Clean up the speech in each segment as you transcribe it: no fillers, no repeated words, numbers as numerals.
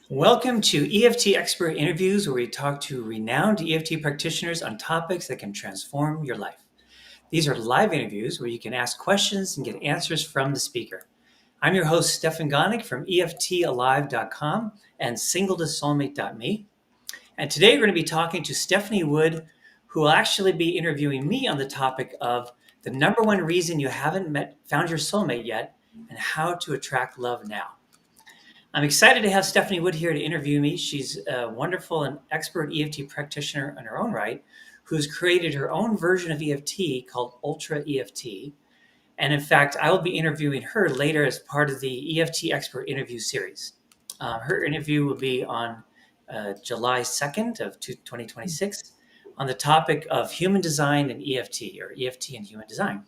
Welcome to EFT Expert Interviews, where we talk to renowned EFT practitioners on topics that can transform your life. These are live interviews where you can ask questions and get answers from the speaker. I'm your host, Stefan Gonick from EFTalive.com and single2soulmate.me. And today we're going to be talking to Stephanie Wood, who will actually be interviewing me on the topic of the number one reason you haven't found your soulmate yet and how to attract love now. I'm excited to have Stephanie Wood here to interview me. She's a wonderful and expert EFT practitioner in her own right, who's created her own version of EFT called Ultra EFT. And in fact, I will be interviewing her later as part of the EFT Expert Interview Series. Her interview will be on July 2nd of 2026 on the topic of human design and EFT, or EFT and human design.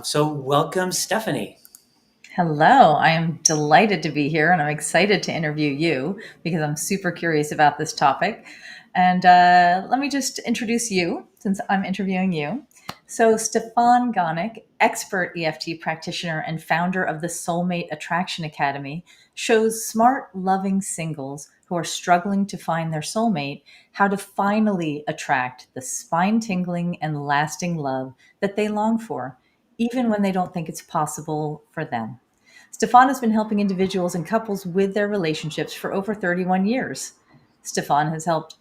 So welcome, Stephanie. Hello, I am delighted to be here and I'm excited to interview you because I'm super curious about this topic. And let me just introduce you since I'm interviewing you. So, Stefan Gonick, expert EFT practitioner and founder of the Soulmate Attraction Academy, shows smart, loving singles who are struggling to find their soulmate how to finally attract the spine-tingling and lasting love that they long for, even when they don't think it's possible for them. Stefan has been helping individuals and couples with their relationships for over 31 years. Stefan has helped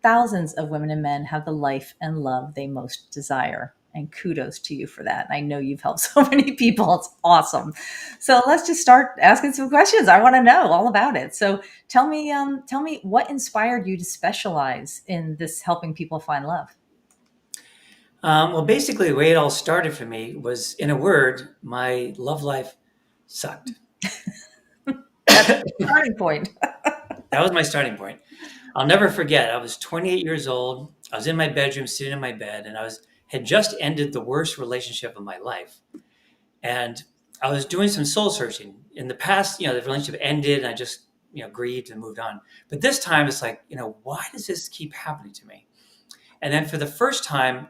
thousands of women and men have the life and love they most desire. And kudos to you for that. I know you've helped so many people. It's awesome. So let's just start asking some questions. I want to know all about it. So tell me what inspired you to specialize in this helping people find love? Well, basically, the way it all started for me was, in a word, my love life sucked. That's the starting point. That was my starting point. I'll never forget. I was 28 years old. I was in my bedroom, sitting in my bed, and had just ended the worst relationship of my life. And I was doing some soul searching. In the past, the relationship ended, and I just, grieved and moved on. But this time, it's like, why does this keep happening to me? And then for the first time,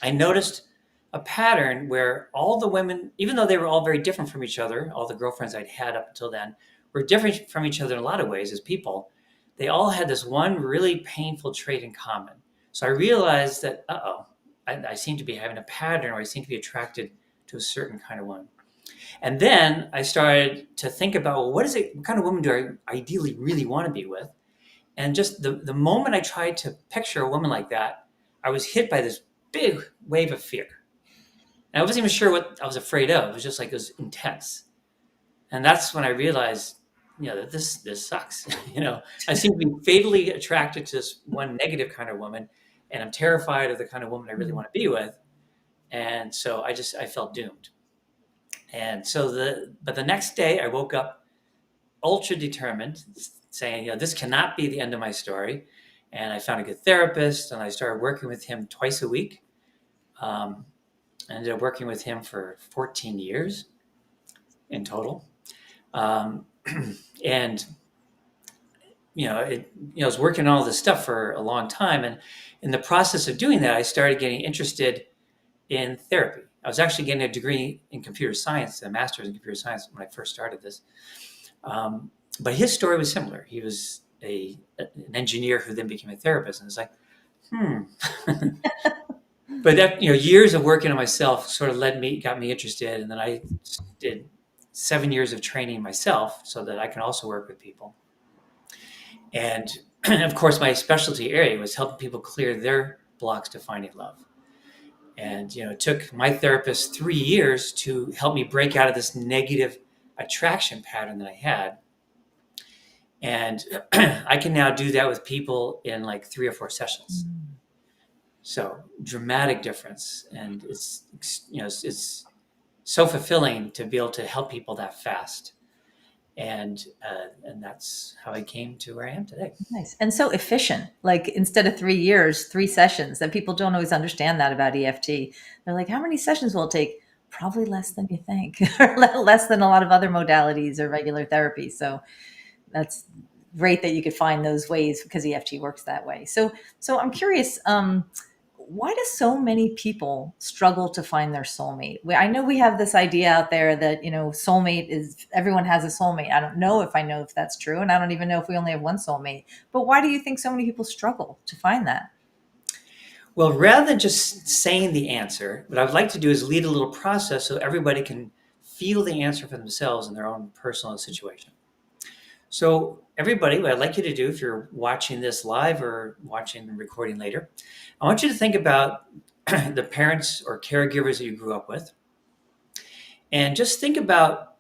I noticed a pattern where all the women, even though they were all very different from each other, all the girlfriends I'd had up until then were different from each other in a lot of ways as people. They all had this one really painful trait in common. So I realized that, I seem to be having a pattern, or I seem to be attracted to a certain kind of woman. And then I started to think about, well, what kind of woman do I ideally really want to be with? And just the moment I tried to picture a woman like that, I was hit by this big wave of fear. And I wasn't even sure what I was afraid of. It was just like, it was intense. And that's when I realized, that this sucks. I seem to be fatally attracted to this one negative kind of woman, and I'm terrified of the kind of woman I really want to be with. And so I felt doomed. And so but the next day I woke up ultra determined, saying, this cannot be the end of my story. And I found a good therapist, and I started working with him twice a week. I ended up working with him for 14 years in total. And, I was working on all this stuff for a long time. And in the process of doing that, I started getting interested in therapy. I was actually getting a degree in computer science, a master's in computer science when I first started this. But his story was similar. He was an engineer who then became a therapist. And it's like, But that, years of working on myself sort of got me interested. And then I did 7 years of training myself so that I can also work with people. And of course, my specialty area was helping people clear their blocks to finding love. And, it took my therapist 3 years to help me break out of this negative attraction pattern that I had. And I can now do that with people in like 3 or 4 sessions. So dramatic difference. And it's so fulfilling to be able to help people that fast. And that's how I came to where I am today. Nice. And so efficient, like instead of 3 years, 3 sessions. That people don't always understand that about EFT. They're like, how many sessions will it take? Probably less than you think, or less than a lot of other modalities or regular therapy. So that's great that you could find those ways because EFT works that way. So I'm curious, why do so many people struggle to find their soulmate? I know we have this idea out there that, soulmate is, everyone has a soulmate. I don't know if that's true. And I don't even know if we only have one soulmate. But why do you think so many people struggle to find that? Well, rather than just saying the answer, what I would like to do is lead a little process so everybody can feel the answer for themselves in their own personal situation. So, everybody, what I'd like you to do, if you're watching this live or watching the recording later, I want you to think about the parents or caregivers that you grew up with. And just think about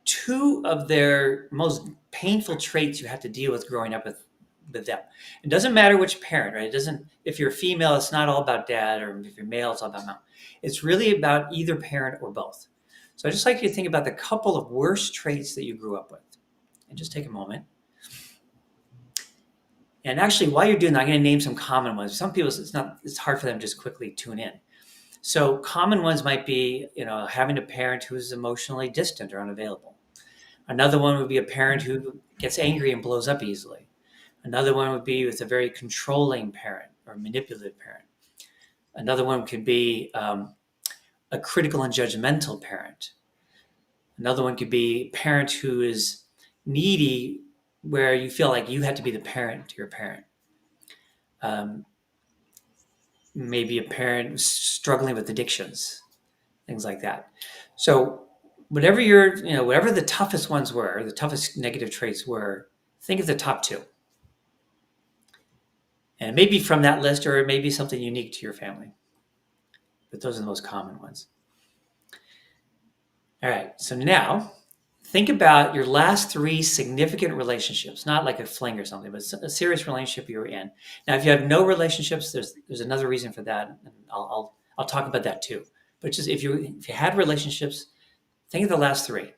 two of their most painful traits you have to deal with growing up with them. It doesn't matter which parent, right? It doesn't, if you're female, it's not all about dad, or if you're male, it's all about mom. It's really about either parent or both. So I just like you to think about the couple of worst traits that you grew up with. And just take a moment. And actually, while you're doing that, I'm going to name some common ones. Some people, it's hard for them to just quickly tune in. So common ones might be, having a parent who's emotionally distant or unavailable. Another one would be a parent who gets angry and blows up easily. Another one would be with a very controlling parent or manipulative parent. Another one could be a critical and judgmental parent. Another one could be a parent who is needy, where you feel like you had to be the parent to your parent. Maybe a parent struggling with addictions, things like that. So whatever whatever the toughest ones were, the toughest negative traits were, think of the top two. And maybe from that list, or it may be something unique to your family. But those are the most common ones. All right, so now think about your last three significant relationships, not like a fling or something, but a serious relationship you were in. Now, if you have no relationships, there's another reason for that, and I'll talk about that too. But just if you had relationships, think of the last three.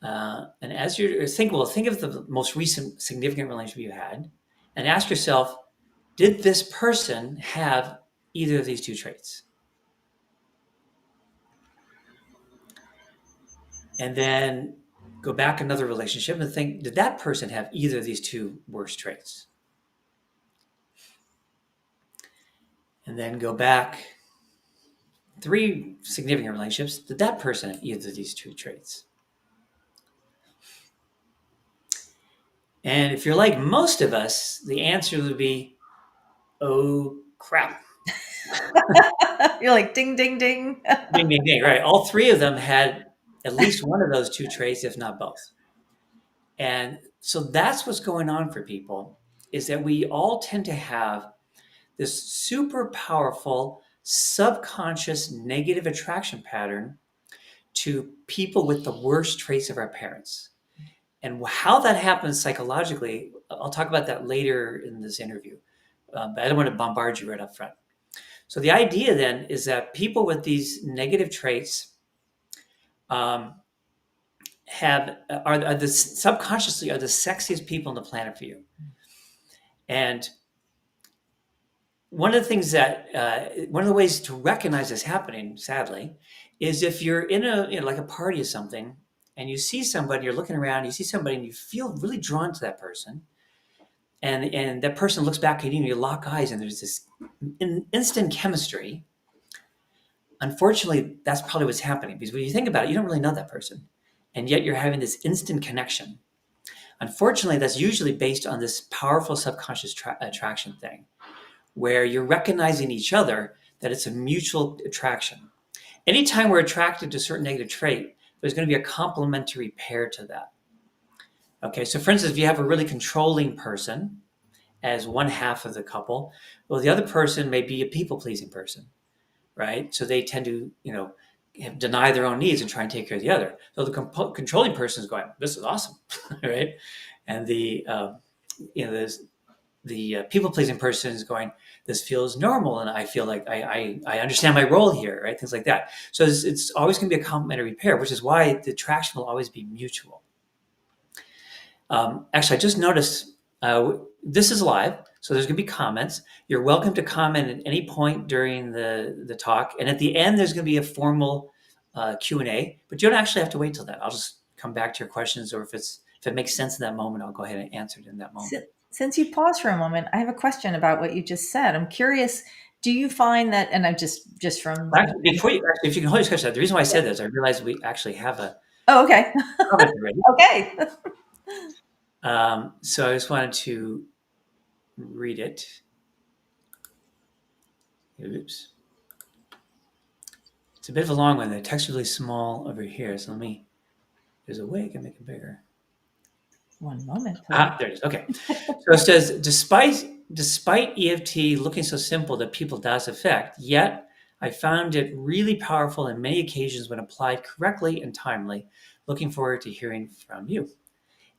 And as you think of the most recent significant relationship you had, and ask yourself, did this person have either of these two traits? And then go back another relationship and think, did that person have either of these two worst traits? And then go back three significant relationships. Did that person have either of these two traits? And if you're like most of us, the answer would be, oh, crap. You're like, ding, ding, ding. Ding, ding, ding. Right. All three of them had at least one of those two traits, if not both. And so that's what's going on for people, is that we all tend to have this super powerful subconscious negative attraction pattern to people with the worst traits of our parents. And how that happens psychologically, I'll talk about that later in this interview. But I don't want to bombard you right up front. So the idea then is that people with these negative traits are subconsciously the sexiest people on the planet for you. And one of the ways to recognize this happening, sadly, is if you're in like a party or something, and you see somebody, you're looking around, you see somebody, and you feel really drawn to that person, and that person looks back at you, and you lock eyes, and there's this instant chemistry. Unfortunately, that's probably what's happening, because when you think about it, you don't really know that person, and yet you're having this instant connection. Unfortunately, that's usually based on this powerful subconscious attraction thing, where you're recognizing each other, that it's a mutual attraction. Anytime we're attracted to a certain negative trait, there's going to be a complementary pair to that. Okay, so for instance, if you have a really controlling person as one half of the couple, well, the other person may be a people-pleasing person, right? So they tend to, deny their own needs and try and take care of the other. So the controlling person is going, "This is awesome," right? And the people-pleasing person is going, "This feels normal, and I feel like I understand my role here," right? Things like that. So it's always going to be a complementary pair, which is why the attraction will always be mutual. Actually, I just noticed this is live, so there's going to be comments. You're welcome to comment at any point during the talk, and at the end, there's going to be a formal Q&A, but you don't actually have to wait till that. I'll just come back to your questions, or if it makes sense in that moment, I'll go ahead and answer it in that moment. Since you paused for a moment, I have a question about what you just said. I'm curious, do you find that, and I'm just from, Actually, if you can hold your discussion, the reason why I said this, I realized we actually have a oh, okay. comment already. Okay. So I just wanted to read it. Oops. It's a bit of a long one. The text is really small over here. So there's a way I can make it bigger. One moment, please. There it is. Okay. So it says, despite EFT looking so simple that people does affect, yet I found it really powerful in many occasions when applied correctly and timely. Looking forward to hearing from you.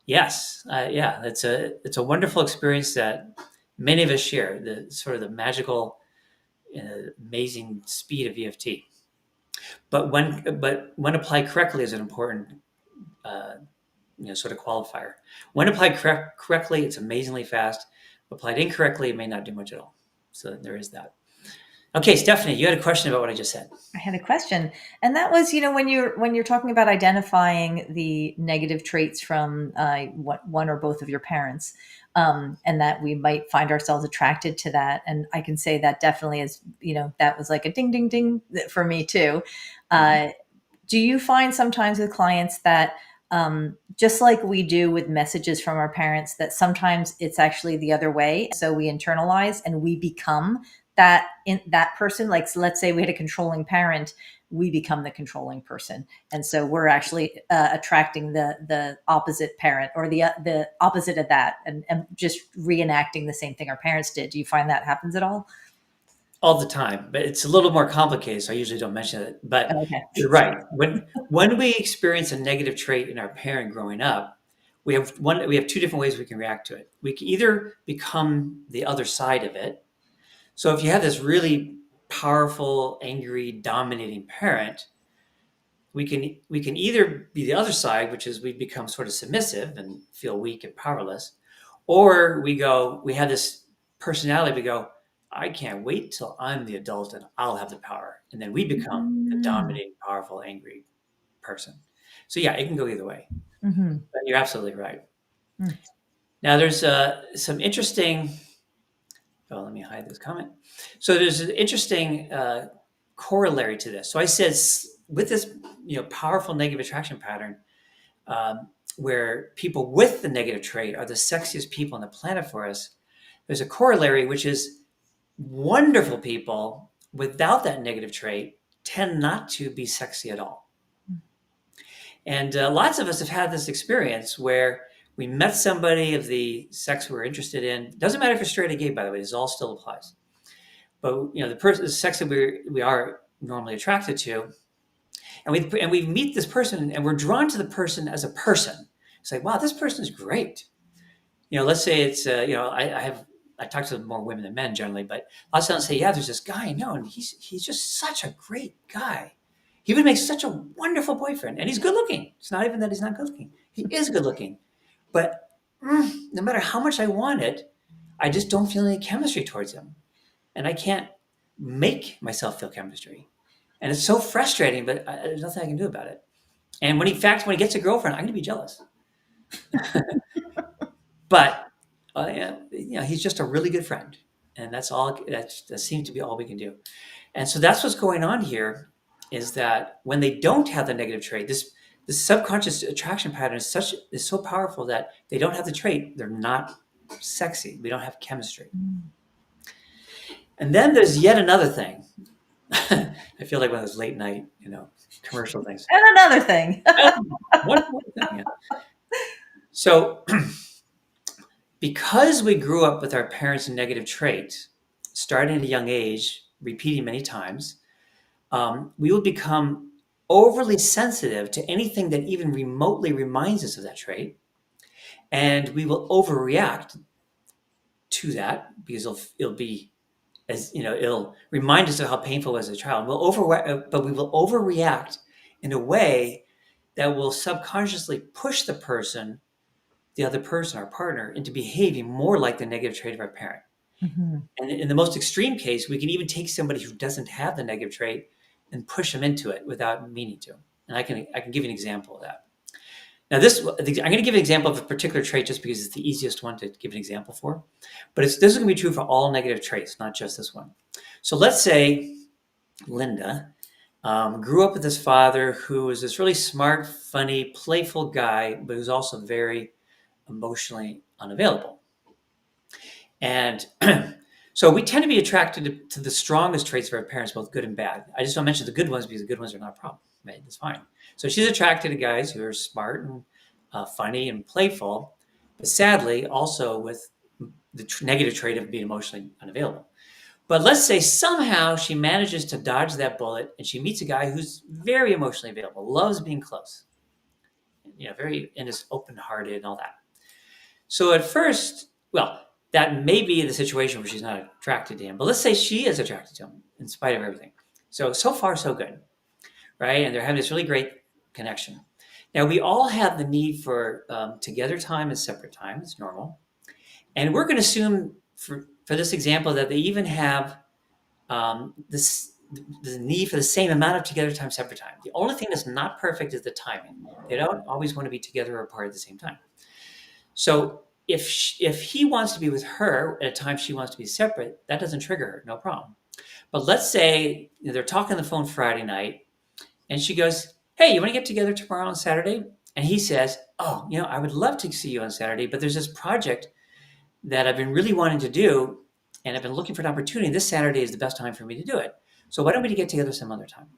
Yes, yeah, it's a wonderful experience that many of us share. The sort of the magical, amazing speed of EFT. But when applied correctly is an important uh, sort of qualifier. When applied correctly, it's amazingly fast. Applied incorrectly, it may not do much at all. So there is that. Okay, Stephanie, you had a question about what I just said. I had a question, and that was, when you're talking about identifying the negative traits from one or both of your parents, and that we might find ourselves attracted to that. And I can say that definitely is, that was like a ding, ding, ding for me too. Uh, do you find sometimes with clients that just like we do with messages from our parents, that sometimes it's actually the other way? So we internalize and we become that person. Like, so let's say we had a controlling parent, we become the controlling person, and so we're actually attracting the opposite parent, or the opposite of that, and just reenacting the same thing our parents did. Do you find that happens at all? All the time, but it's a little more complicated, so I usually don't mention it. But Okay. you're right. When we experience a negative trait in our parent growing up, we have two different ways we can react to it. We can either become the other side of it. So if you have this really powerful, angry, dominating parent, we can either be the other side, which is we become sort of submissive and feel weak and powerless, or we have this personality. We go, I can't wait till I'm the adult and I'll have the power, and then we become the Mm-hmm. dominating, powerful, angry person. So yeah, it can go either way. But you're absolutely right. Now there's some interesting. Oh, let me hide this comment. So there's an interesting corollary to this. So I said with this, powerful negative attraction pattern, where people with the negative trait are the sexiest people on the planet for us. There's a corollary, which is wonderful people without that negative trait tend not to be sexy at all. And lots of us have had this experience where we met somebody of the sex we're interested in. Doesn't matter if you're straight or gay, by the way. This all still applies. But the sex that we are normally attracted to, and we meet this person, and we're drawn to the person as a person. It's like, wow, this person is great. Let's say it's I talk to more women than men generally, but lots of them say, yeah, there's this guy I know, and he's just such a great guy. He would make such a wonderful boyfriend, and he's good looking. It's not even that he's not good looking. He is good looking, but no matter how much I want it, I just don't feel any chemistry towards him, and I can't make myself feel chemistry, and it's so frustrating. But there's nothing I can do about it. And in fact, when he gets a girlfriend, I'm going to be jealous. But he's just a really good friend, and that's all. That seems to be all we can do. And so that's what's going on here, is that when they don't have the negative trait, this subconscious attraction pattern is so powerful that they don't have the trait, they're not sexy. We don't have chemistry. And then there's yet another thing. I feel like one of those late night, commercial things. And another thing. One more thing. Yeah. So because we grew up with our parents' negative traits, starting at a young age, repeating many times, we will become overly sensitive to anything that even remotely reminds us of that trait. And we will overreact to that because it'll remind us of how painful it was as a child. But we will overreact in a way that will subconsciously push the other person, our partner, into behaving more like the negative trait of our parent. Mm-hmm. And in the most extreme case, we can even take somebody who doesn't have the negative trait and push them into it without meaning to. And I can give you an example of that. Now, I'm going to give an example of a particular trait just because it's the easiest one to give an example for. But this is going to be true for all negative traits, not just this one. So let's say Linda grew up with this father who was this really smart, funny, playful guy, but who's also very emotionally unavailable. And so we tend to be attracted to the strongest traits of our parents, both good and bad. I just don't mention the good ones because the good ones are not a problem. Right? That's fine. So she's attracted to guys who are smart and funny and playful, but sadly also with the negative trait of being emotionally unavailable. But let's say somehow she manages to dodge that bullet and she meets a guy who's very emotionally available, loves being close, very and is open-hearted and all that. So at first, well, that may be the situation where she's not attracted to him, but let's say she is attracted to him in spite of everything. So far, so good, right? And they're having this really great connection. Now, we all have the need for together time and separate time. It's normal. And we're going to assume for this example that they even have the need for the same amount of together time, separate time. The only thing that's not perfect is the timing. They don't always want to be together or apart at the same time. So if he wants to be with her at a time she wants to be separate, that doesn't trigger her, no problem. But let's say they're talking on the phone Friday night, and she goes, "Hey, you want to get together tomorrow on Saturday?" And he says, "Oh, I would love to see you on Saturday, but there's this project that I've been really wanting to do, and I've been looking for an opportunity. This Saturday is the best time for me to do it. So why don't we get together some other time?"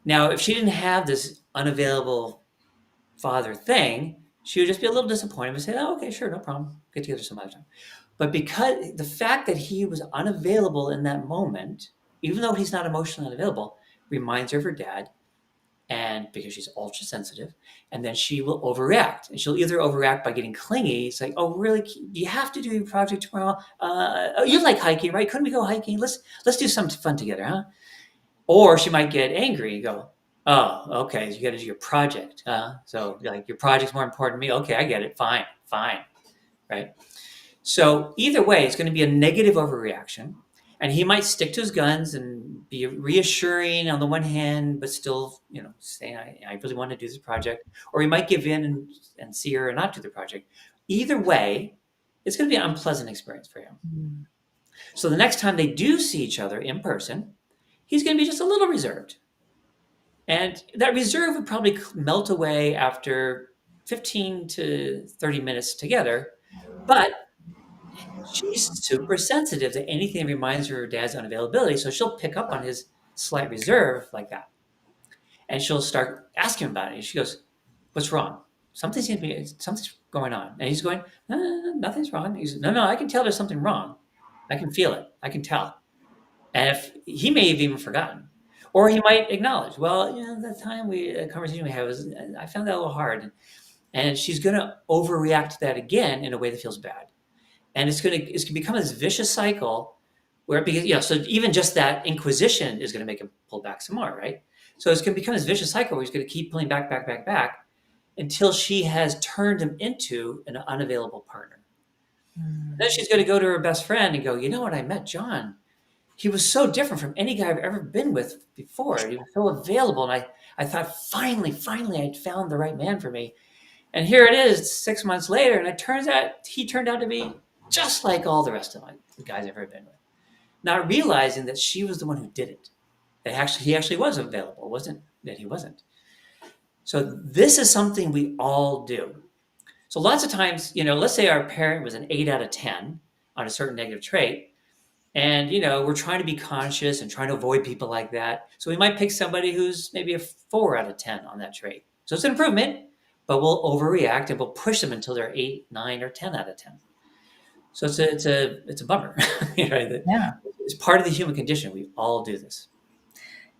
Now, if she didn't have this unavailable father thing, she would just be a little disappointed and say, "Oh, okay, sure, no problem. Get together some other time." But because the fact that he was unavailable in that moment, even though he's not emotionally unavailable, reminds her of her dad. And because she's ultra sensitive, and then she will overreact. And she'll either overreact by getting clingy. It's like, "Oh, really? Do you have to do your project tomorrow? Oh, you like hiking, right? Couldn't we go hiking? Let's do something fun together, huh?" Or she might get angry and go, "Oh, okay, you got to do your project. So like your project's more important to me. Okay, I get it. Fine, fine, right?" So either way, it's going to be a negative overreaction. And he might stick to his guns and be reassuring on the one hand, but still, saying, I really want to do this project. Or he might give in and see her and not do the project. Either way, it's going to be an unpleasant experience for him. Mm. So the next time they do see each other in person, he's going to be just a little reserved. And that reserve would probably melt away after 15 to 30 minutes together. But she's super sensitive to anything that reminds her of her dad's unavailability. So she'll pick up on his slight reserve like that. And she'll start asking him about it. And she goes, "What's wrong? Something's going on." And he's going, "No, nothing's wrong." He's, "No, I can tell there's something wrong. I can feel it. I can tell." And if he may have even forgotten. Or he might acknowledge, "Well, that time a conversation we had was, I found that a little hard." And she's going to overreact to that again in a way that feels bad. And it's going to become this vicious cycle where, because so even just that inquisition is going to make him pull back some more, right? So it's going to become this vicious cycle where he's going to keep pulling back until she has turned him into an unavailable partner. Mm. Then she's going to go to her best friend and go, "You know what? I met John. He was so different from any guy I've ever been with before. He was so available, and I thought finally I'd found the right man for me. And here it is 6 months later, and it turns out he turned out to be just like all the rest of the guys I've ever been with." Not realizing that she was the one who did it. That he actually was available. It wasn't that he wasn't. So this is something we all do. So lots of times, let's say our parent was an 8 out of 10 on a certain negative trait. And, we're trying to be conscious and trying to avoid people like that. So we might pick somebody who's maybe a 4 out of 10 on that trait. So it's an improvement, but we'll overreact and we'll push them until they're 8, 9, or 10 out of 10. So it's a bummer. Yeah. It's part of the human condition. We all do this.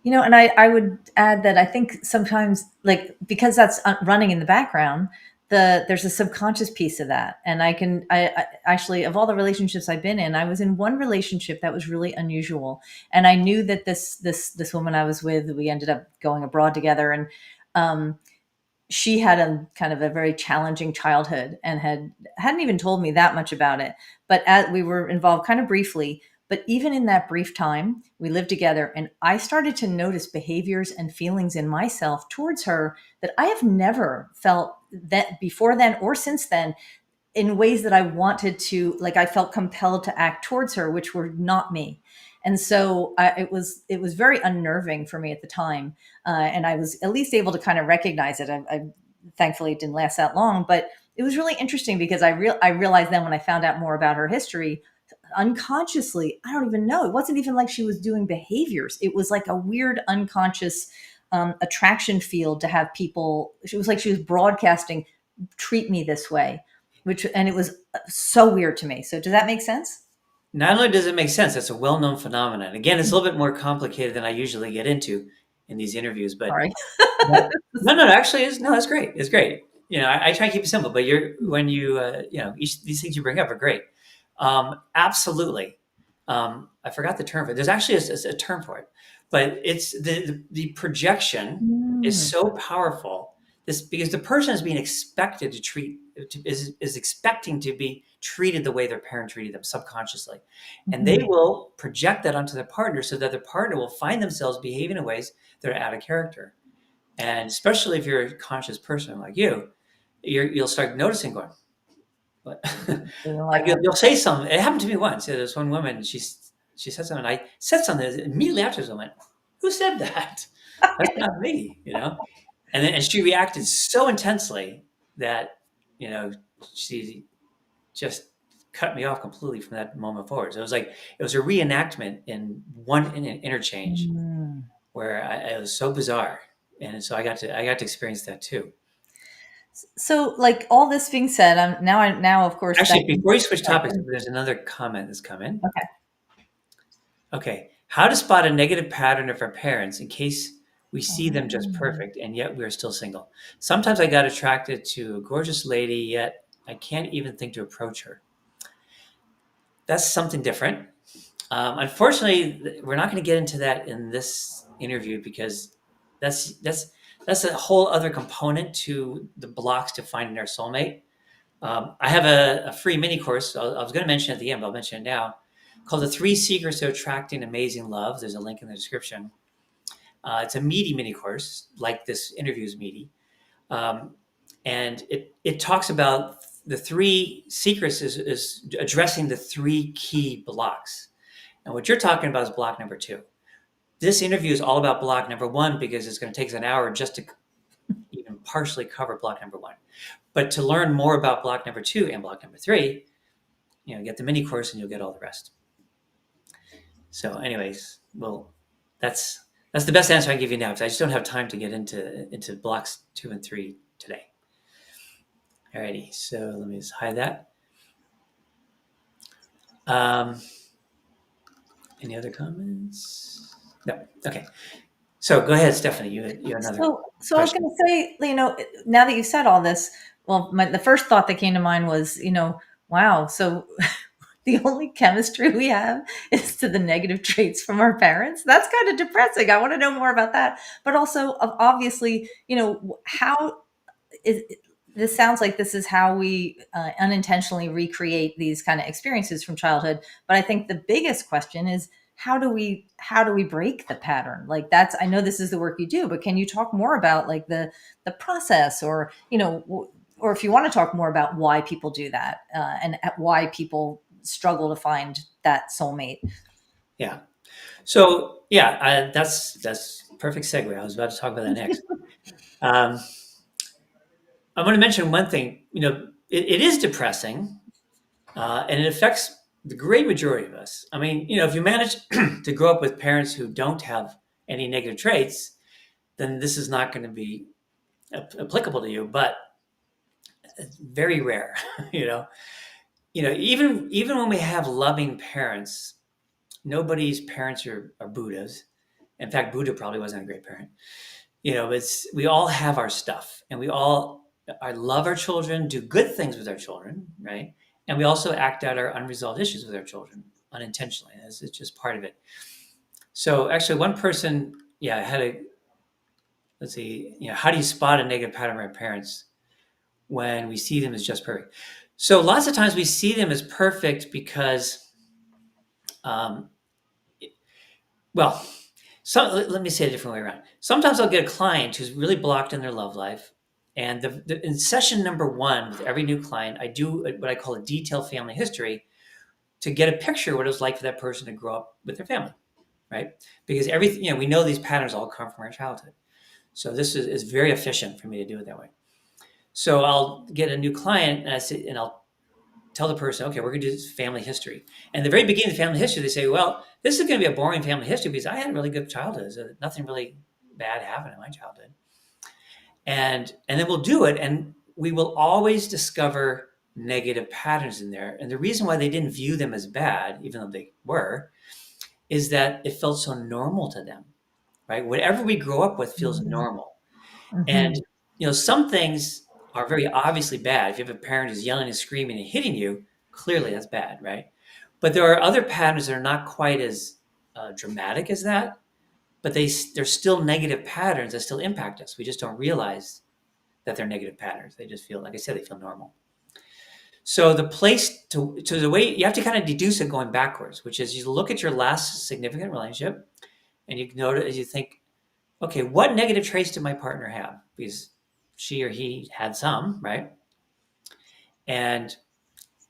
And I would add that I think sometimes, like, because that's running in the background, there's a subconscious piece of that. And I actually, of all the relationships I've been in, I was in one relationship that was really unusual. And I knew that this woman I was with, we ended up going abroad together. And, she had a kind of a very challenging childhood and hadn't even told me that much about it. But we were involved kind of briefly, But even in that brief time, we lived together, and I started to notice behaviors and feelings in myself towards her that I have never felt that before then or since then, in ways that I wanted to, like I felt compelled to act towards her, which were not me. And so it was very unnerving for me at the time, and I was at least able to kind of recognize it. Thankfully it didn't last that long, but it was really interesting because I realized then when I found out more about her history, unconsciously, I don't even know. It wasn't even like she was doing behaviors. It was like a weird unconscious attraction field to have people. It was like she was broadcasting, treat me this way, and it was so weird to me. So does that make sense? Not only does it make sense, that's a well-known phenomenon. Again, it's a little bit more complicated than I usually get into in these interviews, but Sorry. no, no, actually, no, that's great. It's great. I try to keep it simple, but when these things you bring up are great. Absolutely. I forgot the term for it. There's actually a term for it, but it's the projection is Mm. so powerful. This because the person is being expected to is expecting to be treated the way their parent treated them subconsciously, and they Mhm. will project that onto their partner so that their partner will find themselves behaving in ways that are out of character. And especially if you're a conscious person like you'll start noticing, going, "What?" Didn't Like like that. you'll say something. It happened to me once. There's one woman. She said something. I said something immediately afterwards. I went, "Who said that? That's not me." And she reacted so intensely that you know she just cut me off completely from that moment forward. So it was a reenactment in an interchange Mm. where it was so bizarre, and so I got to experience that too. So, like all this being said, now of course that. Actually, before you switch topics, Sorry. there's another comment that's come in. Okay. Okay, how to spot a negative pattern of our parents in case we see them just Oh. perfect and yet we're still single. Sometimes I got attracted to a gorgeous lady, yet I can't even think to approach her. That's something different. Unfortunately, we're not going to get into that in this interview because that's that's that's a whole other component to the blocks to finding our soulmate. I have a free mini course. I was going to mention it at the end, but I'll mention it now. Called "The Three Secrets to Attracting Amazing Love." There's a link in the description. It's a meaty mini course, like this interview is meaty, um, and it talks about the three secrets is addressing the three key blocks. And what you're talking about is block number two. This interview is all about block number one because it's going to take us an hour just to even partially cover block number one. But to learn more about block number two and block number three, get the mini course and you'll get all the rest. So, anyways, well, that's that's the best answer I can give you now because I just don't have time to get into blocks two and three today. Alrighty, so let me just hide that. Um, any other comments? No. Okay. So go ahead, Stephanie. You had another So I was going question. to say, now that you've said all this, well, the first thought that came to mind was, wow. So the only chemistry we have is to the negative traits from our parents. That's kind of depressing. I want to know more about that. But also, obviously, how is this sounds like this is how we unintentionally recreate these kind of experiences from childhood. But I think the biggest question is how do we break the pattern? Like I know this is the work you do, but can you talk more about like the process, or or if you want to talk more about why people do that, and why people struggle to find that soulmate? Yeah. So yeah, that's perfect segue. I was about to talk about that next. Um, I want to mention one thing. It is depressing, and it affects the great majority of us. I mean, if you manage to grow up with parents who don't have any negative traits, then this is not going to be applicable to you. But it's very rare. you know, even when we have loving parents, nobody's parents are Buddhas. In fact, Buddha probably wasn't a great parent. We all have our stuff, and we all I love our children, do good things with our children, right? And we also act out our unresolved issues with our children unintentionally. It's just part of it. So actually, one person, yeah, had a let's see, how do you spot a negative pattern of our parents when we see them as just perfect? So lots of times we see them as perfect because Um, well, let me say it a different way around. Sometimes I'll get a client who's really blocked in their love life. And in session number one with every new client, I do what I call a detailed family history to get a picture of what it was like for that person to grow up with their family, right? Because everything, we know these patterns all come from our childhood. So this is very efficient for me to do it that way. So I'll get a new client and I'll tell the person, okay, we're going to do this family history. And at the very beginning of the family history, they say, well, this is going to be a boring family history because I had a really good childhood. So nothing really bad happened in my childhood. And then we'll do it, and we will always discover negative patterns in there. And the reason why they didn't view them as bad, even though they were, is that it felt so normal to them, right? Whatever we grow up with feels normal. And, Mm-hmm. some things are very obviously bad. If you have a parent who's yelling and screaming and hitting you, clearly that's bad, right? But there are other patterns that are not quite as dramatic as that, but they're still negative patterns that still impact us. We just don't realize that they're negative patterns. They just feel, like I said, they feel normal. So the place to the way you have to kind of deduce it going backwards, which is you look at your last significant relationship and you notice, you think, okay, what negative traits did my partner have? Because she or he had some, right? And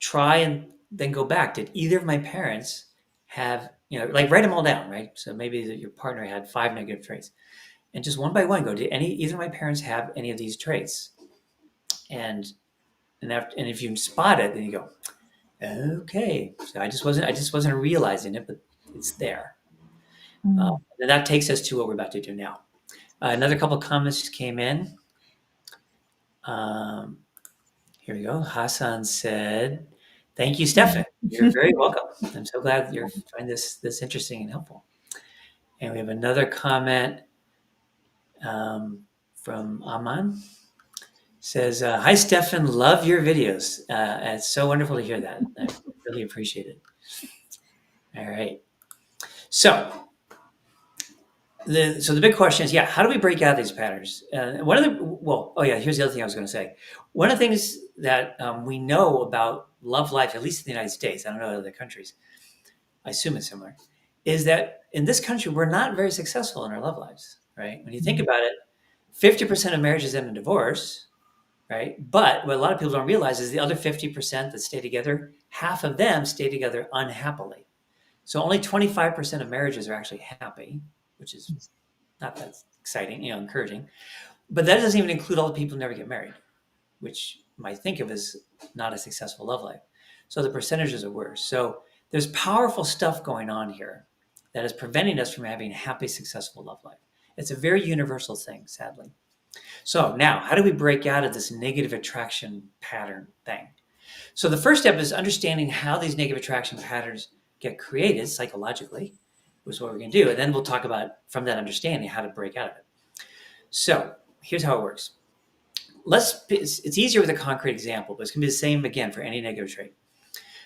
try and then go back. Did either of my parents have, like write them all down, right? So maybe your partner had 5 negative traits. And just one by one go, did either of my parents have any of these traits? And and if you spot it, then you go, okay. So I just wasn't realizing it, but it's there. Uh, Mm. and that takes us to what we're about to do now. Another couple of comments just came in. Um, Here we go. Hassan said, "Thank you, Stefan. You're very welcome. I'm so glad you're finding this interesting and helpful." And we have another comment from Aman. Says, "Hi, Stefan. Love your videos. It's so wonderful to hear that. I really appreciate it." All right. So the big question is, how do we break out these patterns? Here's the other thing I was going to say. One of the things that we know about love life, at least in the United States, I don't know other countries, I assume it's similar, is that in this country, we're not very successful in our love lives, right? When you think about it, 50% of marriages end in divorce, right? But what a lot of people don't realize is the other 50% that stay together, half of them stay together unhappily. So only 25% of marriages are actually happy, which is not that exciting, encouraging. But that doesn't even include all the people who never get married, which you might think of as not a successful love life. So the percentages are worse. So there's powerful stuff going on here that is preventing us from having a happy, successful love life. It's a very universal thing, sadly. So now, how do we break out of this negative attraction pattern thing? So the first step is understanding how these negative attraction patterns get created psychologically, which is what we're going to do. And then we'll talk about, from that understanding, how to break out of it. So here's how it works. It's easier with a concrete example, but it's going to be the same again for any negative trait.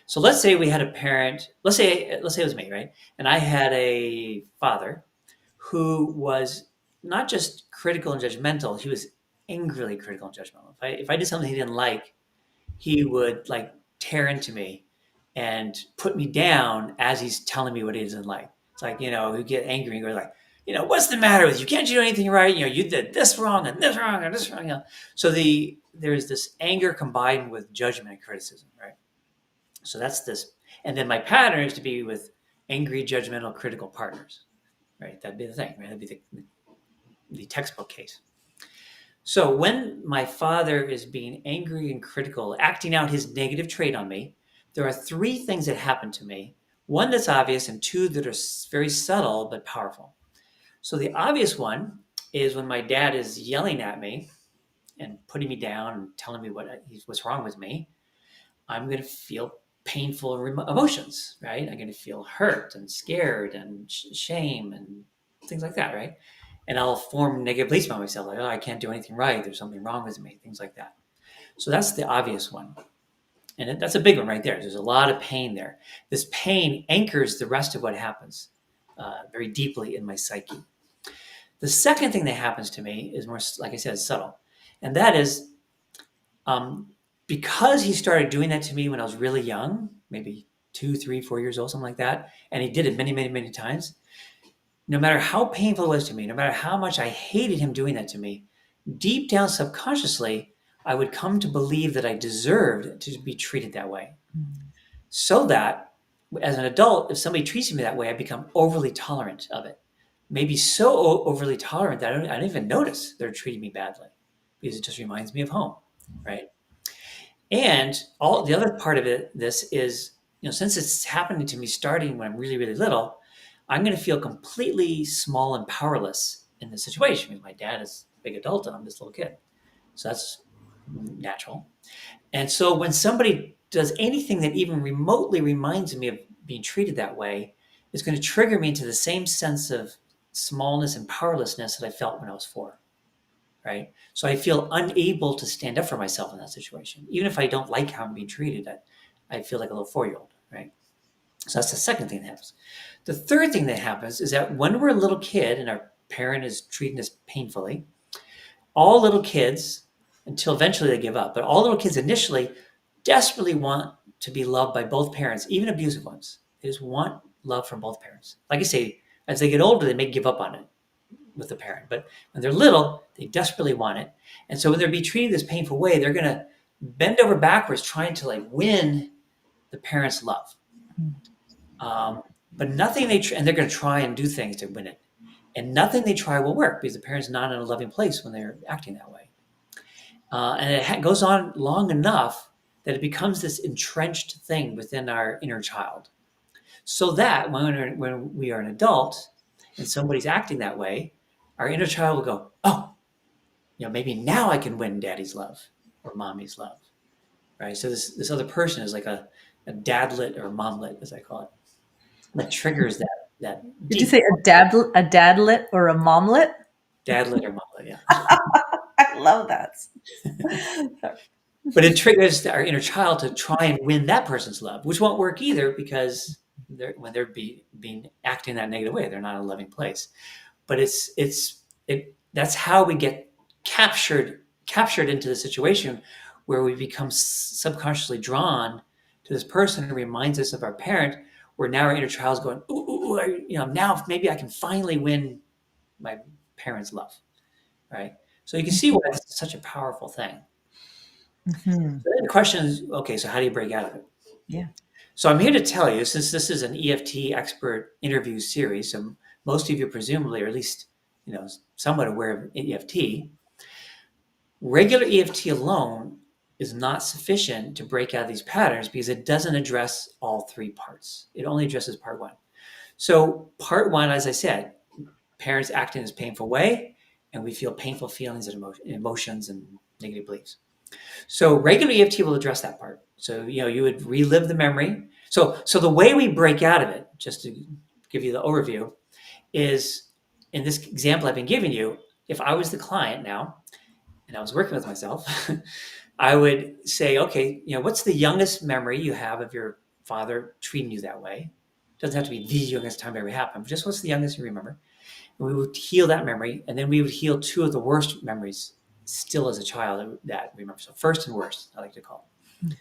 So let's say we had a parent, let's say it was me, right? And I had a father who was not just critical and judgmental, he was angrily critical and judgmental. If I did something he didn't like, he would like tear into me and put me down as he's telling me what he doesn't like. It's like, he'd get angry and go like, what's the matter with you? Can't you do anything right? You did this wrong and this wrong and this wrong. So there's this anger combined with judgment and criticism, right? So that's this. And then my pattern is to be with angry, judgmental, critical partners, right? That'd be the thing, right? That'd be the textbook case. So when my father is being angry and critical, acting out his negative trait on me, there are 3 things that happen to me. One that's obvious and 2 that are very subtle but powerful. So the obvious one is when my dad is yelling at me and putting me down and telling me what's wrong with me, I'm going to feel painful emotions, right? I'm going to feel hurt and scared and shame and things like that, right? And I'll form negative beliefs about myself, like, oh, I can't do anything right. There's something wrong with me, things like that. So that's the obvious one. And that's a big one right there. There's a lot of pain there. This pain anchors the rest of what happens very deeply in my psyche. The second thing that happens to me is more, like I said, subtle. And that is because he started doing that to me when I was really young, maybe 2, 3, 4 years old, something like that. And he did it many, many, many times. No matter how painful it was to me, no matter how much I hated him doing that to me, deep down subconsciously, I would come to believe that I deserved to be treated that way. So that as an adult, if somebody treats me that way, I become overly tolerant of it. Maybe so overly tolerant that I don't even notice they're treating me badly because it just reminds me of home, right? And all the other part of this is, since it's happening to me starting when I'm really, really little, I'm going to feel completely small and powerless in this situation because my dad is a big adult and I'm this little kid. So that's natural. And so when somebody does anything that even remotely reminds me of being treated that way, it's going to trigger me into the same sense of smallness and powerlessness that I felt when I was 4. Right? So I feel unable to stand up for myself in that situation. Even if I don't like how I'm being treated, I feel like a little 4-year-old, right? So that's the second thing that happens. The third thing that happens is that when we're a little kid and our parent is treating us painfully, all little kids, until eventually they give up, but all little kids initially desperately want to be loved by both parents, even abusive ones. They just want love from both parents. Like I say, as they get older, they may give up on it with the parent. But when they're little, they desperately want it. And so when they're being treated this painful way, they're going to bend over backwards trying to like win the parent's love. But nothing and they're going to try and do things to win it. And nothing they try will work because the parent's not in a loving place when they're acting that way. And it goes on long enough that it becomes this entrenched thing within our inner child. So that when we are an adult and somebody's acting that way, our inner child will go, oh, maybe now I can win daddy's love or mommy's love, right? So this other person is like a dadlet or a momlet, as I call it, that triggers that Did you say a dadlet or a momlet? dadlet or momlet, yeah. I love that. But it triggers our inner child to try and win that person's love, which won't work either because when they're being acting that negative way, they're not in a loving place. But that's how we get captured into the situation where we become subconsciously drawn to this person who reminds us of our parent, where now our inner child's going, ooh, now maybe I can finally win my parents' love, right? So you can see why this is such a powerful thing. Mm-hmm. So then the question is, okay, so how do you break out of it? Yeah. So I'm here to tell you, since this is an EFT expert interview series, so most of you presumably, or at least somewhat aware of EFT, regular EFT alone is not sufficient to break out of these patterns because it doesn't address all 3 parts. It only addresses part 1. So part 1, as I said, parents act in this painful way, and we feel painful feelings and emotions and negative beliefs. So regular EFT will address that part. So, you would relive the memory. So the way we break out of it, just to give you the overview, is in this example I've been giving you, if I was the client now and I was working with myself, I would say, okay, what's the youngest memory you have of your father treating you that way? It doesn't have to be the youngest time it ever happened, but just what's the youngest you remember? And we would heal that memory, and then we would heal 2 of the worst memories still as a child that remember. So first and worst, I like to call it.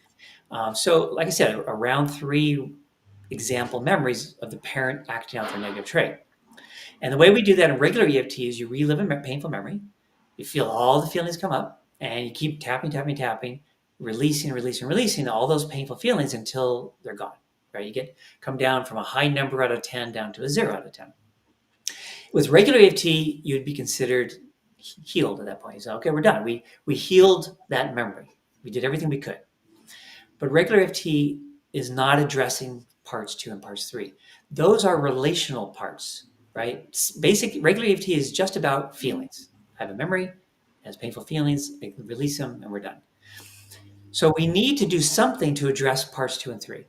So like I said, around 3 example memories of the parent acting out their negative trait. And the way we do that in regular EFT is you relive a painful memory, you feel all the feelings come up, and you keep tapping, releasing all those painful feelings until they're gone, right? You come down from a high number out of 10 down to a 0 out of 10. With regular EFT, you'd be considered healed at that point. You say, okay, we're done. We healed that memory. We did everything we could. But regular EFT is not addressing parts 2 and parts 3. Those are relational parts, right? Basic regular EFT is just about feelings. I have a memory, it has painful feelings, I release them, and we're done. So we need to do something to address parts 2 and 3.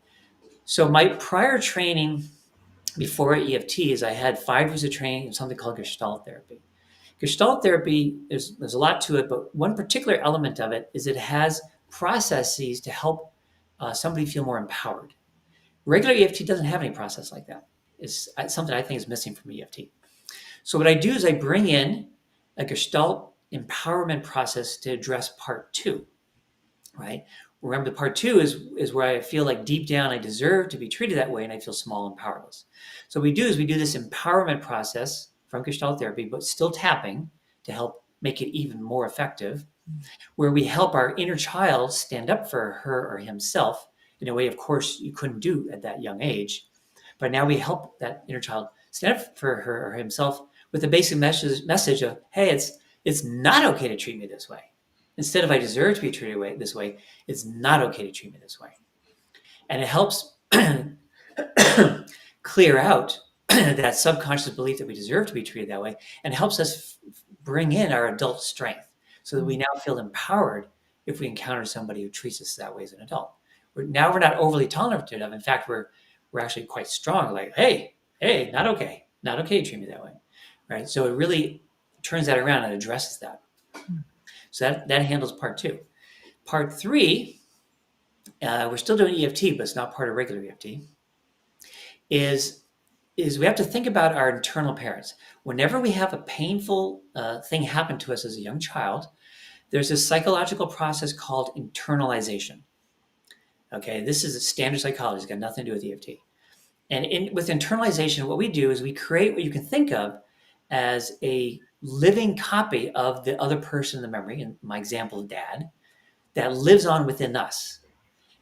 So my prior training before EFT is I had 5 years of training in something called Gestalt therapy. Gestalt therapy, there's a lot to it, but one particular element of it is it has processes to help somebody feel more empowered. Regular EFT doesn't have any process like that. It's something I think is missing from EFT. So what I do is I bring in a Gestalt empowerment process to address part 2, right? remember, part two is where I feel like deep down I deserve to be treated that way and I feel small and powerless. So what we do is we do this empowerment process from Gestalt therapy, but still tapping to help make it even more effective, where we help our inner child stand up for her or himself in a way, of course, you couldn't do at that young age. But now we help that inner child stand up for her or himself with the basic message of, hey, it's not okay to treat me this way. Instead of I deserve to be treated this way, it's not okay to treat me this way. And it helps clear out that subconscious belief that we deserve to be treated that way, and helps us bring in our adult strength so that we now feel empowered if we encounter somebody who treats us that way as an adult. We're not overly tolerant of. In fact, we're actually quite strong. Like, hey, not okay to treat me that way, right? So it really turns that around and addresses that. So that handles part two. Part three, we're still doing EFT, but it's not part of regular EFT. Is we have to think about our internal parents. Whenever we have a painful thing happen to us as a young child, there's this psychological process called internalization. Okay, this is a standard psychology. It's got nothing to do with EFT. And with internalization, what we do is we create what you can think of as a living copy of the other person in the memory, in my example of dad, that lives on within us.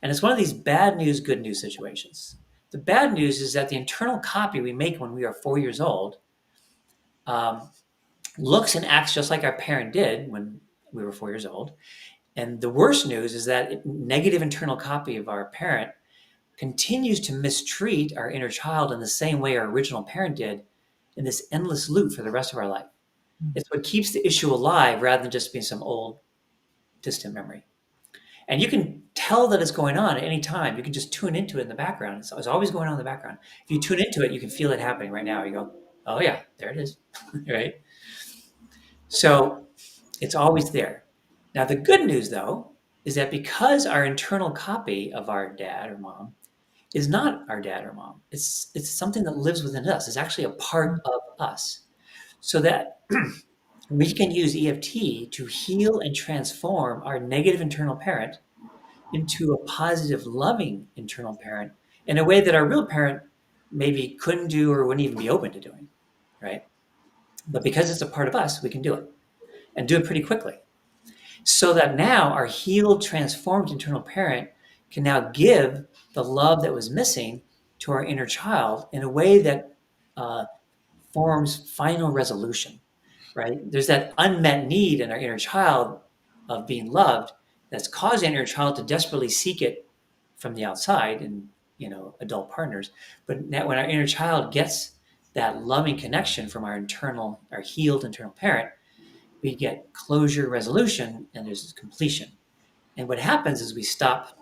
And it's one of these bad news, good news situations. The bad news is that the internal copy we make when we are 4 years old looks and acts just like our parent did when we were 4 years old. And the worst news is that negative internal copy of our parent continues to mistreat our inner child in the same way our original parent did, in this endless loop for the rest of our life. It's what keeps the issue alive rather than just being some old, distant memory. And you can tell that it's going on at any time. You can just tune into it in the background. It's always going on in the background. If you tune into it, you can feel it happening right now. You go, oh yeah, there it is, right? So it's always there. Now, the good news, though, is that because our internal copy of our dad or mom is not our dad or mom, it's something that lives within us. It's actually a part of us. So that we can use EFT to heal and transform our negative internal parent into a positive, loving internal parent in a way that our real parent maybe couldn't do or wouldn't even be open to doing, right? But because it's a part of us, we can do it and do it pretty quickly. So that now our healed, transformed internal parent can now give the love that was missing to our inner child in a way that forms final resolution, right? There's that unmet need in our inner child of being loved that's causing our inner child to desperately seek it from the outside and, adult partners. But now when our inner child gets that loving connection from our healed internal parent, we get closure, resolution, and there's completion. And what happens is we stop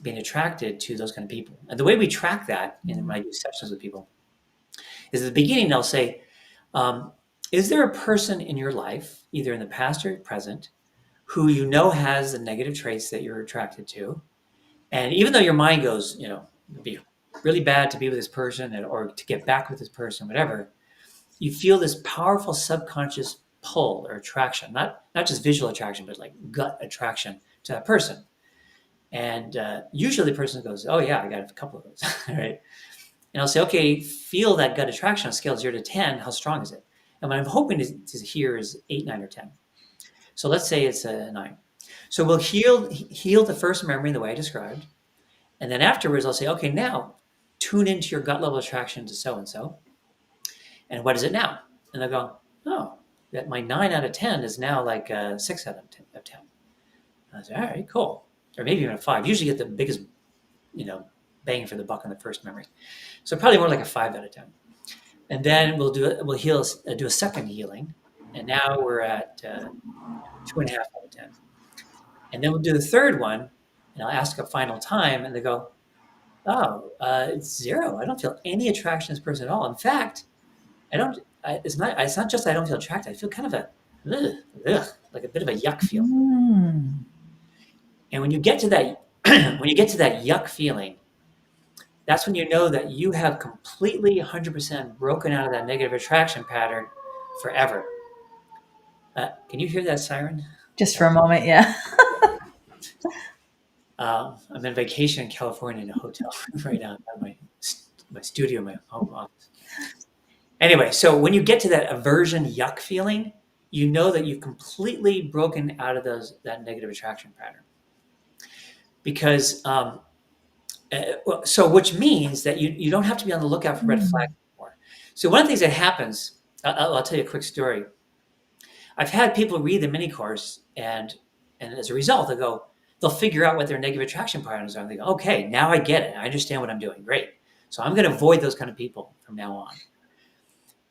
being attracted to those kind of people. And the way we track that, and when I do sessions with people, is at the beginning they'll say, is there a person in your life, either in the past or present, who you know has the negative traits that you're attracted to? And even though your mind goes, it'd be really bad to be with this person or to get back with this person, whatever, you feel this powerful subconscious pull or attraction, not just visual attraction, but like gut attraction to that person. And usually the person goes, oh yeah, I got a couple of those, right? And I'll say, okay, feel that gut attraction on a scale of 0 to 10. How strong is it? And what I'm hoping to hear is 8, 9, or 10. So let's say it's a 9. So we'll heal the first memory in the way I described. And then afterwards, I'll say, okay, now tune into your gut level attraction to so-and-so. And what is it now? And they'll go, oh, that my 9 out of 10 is now like a 6 out of 10. I say, all right, cool. Or maybe even a 5. Usually get the biggest, bang for the buck on the first memory. So probably more like a 5 out of 10. And then we'll do a second healing. And now we're at 2.5 out of 10. And then we'll do the third one, and I'll ask a final time, and they go, oh, it's 0. I don't feel any attraction to this person at all. In fact, it's not just I don't feel attracted. I feel kind of like a bit of a yuck feel. And when you get to that, yuck feeling, that's when you know that you have completely 100% broken out of that negative attraction pattern forever. Can you hear that siren? Just for a moment, yeah. I'm on vacation in California in a hotel right now. I have my studio, my home office. Anyway, so when you get to that aversion yuck feeling, you know that you've completely broken out of that negative attraction pattern. Because so which means that you don't have to be on the lookout for red flags anymore. So one of the things that happens, I'll tell you a quick story. I've had people read the mini course, and as a result, they'll figure out what their negative attraction patterns are. And they go, okay, now I get it. I understand what I'm doing. Great. So I'm going to avoid those kind of people from now on.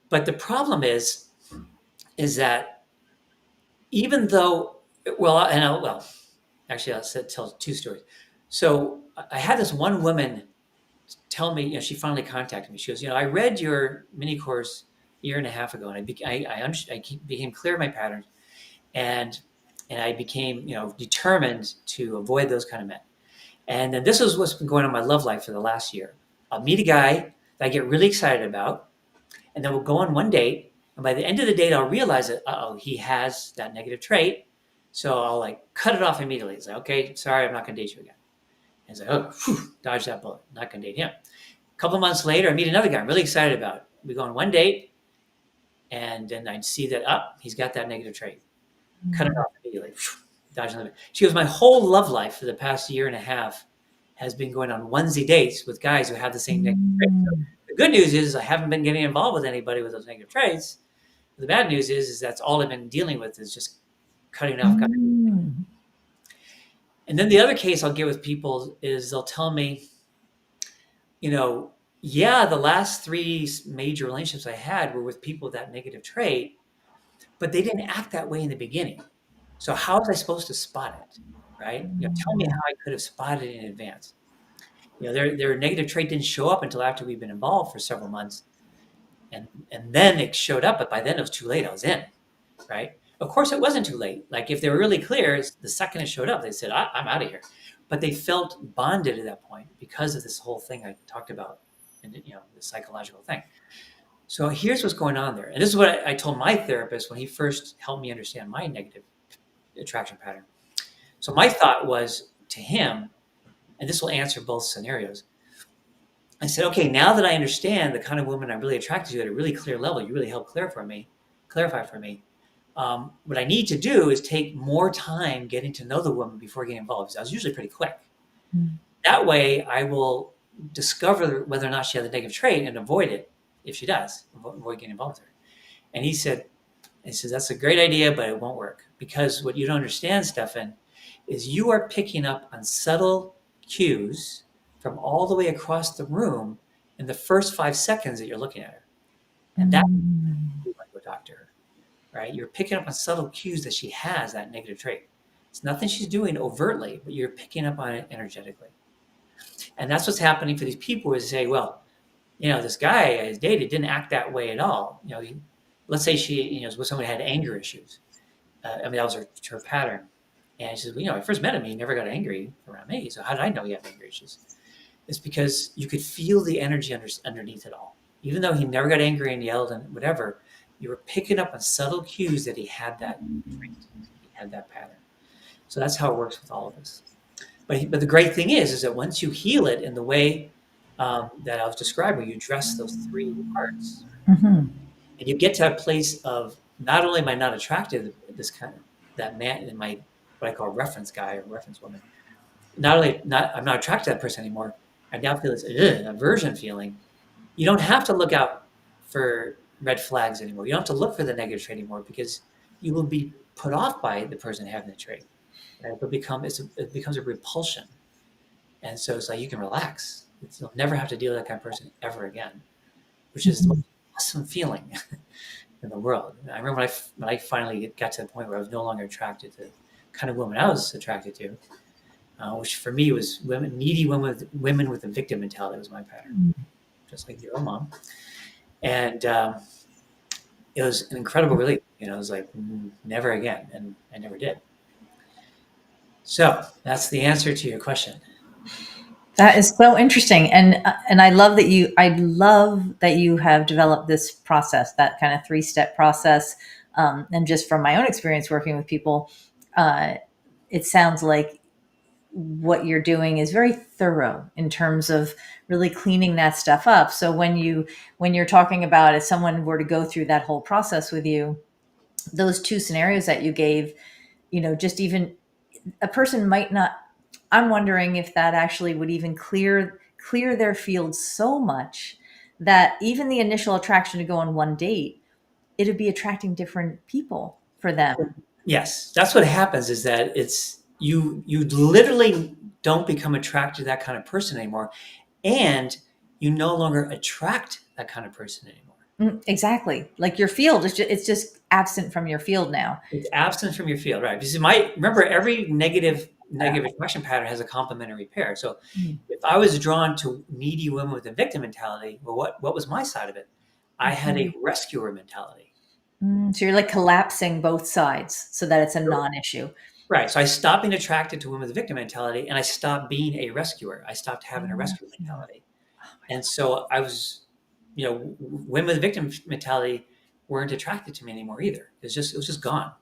But the problem is that even though, actually, tell two stories. So I had this one woman tell me, she finally contacted me. She goes, I read your mini course a year and a half ago, and I became clear of my patterns, and I became, determined to avoid those kind of men. And then this is what's been going on in my love life for the last year. I'll meet a guy that I get really excited about, and then we'll go on one date. And by the end of the date, I'll realize that, he has that negative trait. So I'll cut it off immediately. It's like, okay, sorry, I'm not going to date you again. And it's like, oh, dodge that bullet. Not going to date him. A couple months later, I meet another guy I'm really excited about. We go on one date, and then I see that, he's got that negative trait. Cut it off immediately. Dodge another. She goes, my whole love life for the past year and a half has been going on onesie dates with guys who have the same negative traits. So the good news is I haven't been getting involved with anybody with those negative traits. The bad news is that's all I've been dealing with is just cutting off guys. And then the other case I'll get with people is they'll tell me, the last 3 major relationships I had were with people with that negative trait, but they didn't act that way in the beginning. So how was I supposed to spot it, right? Tell me how I could have spotted it in advance. Their negative trait didn't show up until after we've been involved for several months. And then it showed up, but by then it was too late. I was in, right? Of course, it wasn't too late. If they were really clear, the second it showed up, they said, I'm out of here. But they felt bonded at that point because of this whole thing I talked about, and the psychological thing. So here's what's going on there. And this is what I told my therapist when he first helped me understand my negative attraction pattern. So my thought was to him, and this will answer both scenarios. I said, okay, now that I understand the kind of woman I'm really attracted to at a really clear level, you really helped clarify for me. What I need to do is take more time getting to know the woman before getting involved. I was usually pretty quick. That way I will discover whether or not she has a negative trait and avoid it if she does, avoid getting involved with her. And he said, that's a great idea, but it won't work. Because what you don't understand, Stefan, is you are picking up on subtle cues from all the way across the room in the first 5 seconds that you're looking at her. And that's you want to go talk to her, right? You're picking up on subtle cues that she has that negative trait. It's nothing she's doing overtly, but you're picking up on it energetically. And that's what's happening for these people is say, well, this guy I dated didn't act that way at all. Let's say she, was with somebody who had anger issues. That was her pattern. And she says, I first met him, he never got angry around me. So how did I know he had anger issues? It's because you could feel the energy underneath it all. Even though he never got angry and yelled and whatever, you were picking up on subtle cues that he had that pattern. So that's how it works with all of us. But the great thing is that once you heal it in the way that I was describing, you address those 3 parts, and you get to a place of not only am I not attracted to this that man in my what I call reference guy or reference woman. I'm not attracted to that person anymore. I now feel this aversion feeling. You don't have to look out for red flags anymore. You don't have to look for the negative trait anymore because you will be put off by the person having the trait. Right? It becomes a repulsion. And so it's like you can relax. You'll never have to deal with that kind of person ever again, which is the most awesome feeling in the world. I remember when I finally got to the point where I was no longer attracted to the kind of woman I was attracted to, which for me was needy women with a victim mentality was my pattern, just like your own mom. And it was an incredible relief. It was like never again, and I never did. So that's the answer to your question. That is so interesting, and I love that you have developed this process, that kind of 3-step process. And just from my own experience working with people, it sounds like what you're doing is very thorough in terms of really cleaning that stuff up. So when you're talking about if someone were to go through that whole process with you, those two scenarios that you gave, just even a person might not, I'm wondering if that actually would even clear their field so much that even the initial attraction to go on one date, it'd be attracting different people for them. Yes, that's what happens is that you literally don't become attracted to that kind of person anymore, and you no longer attract that kind of person anymore. Exactly. Like your field is it's just absent from your field now. It's absent from your field, right? Because you might remember every negative Yeah. attraction pattern has a complementary pair. So Mm. if I was drawn to needy women with a victim mentality, well, what was my side of it? I had a Mhm. rescuer mentality. So you're like collapsing both sides so that it's a non-issue. Right. So I stopped being attracted to women with a victim mentality and I stopped being a rescuer. I stopped having a Mhm. rescue mentality. And so I was, women with a victim mentality weren't attracted to me anymore either. It was just gone.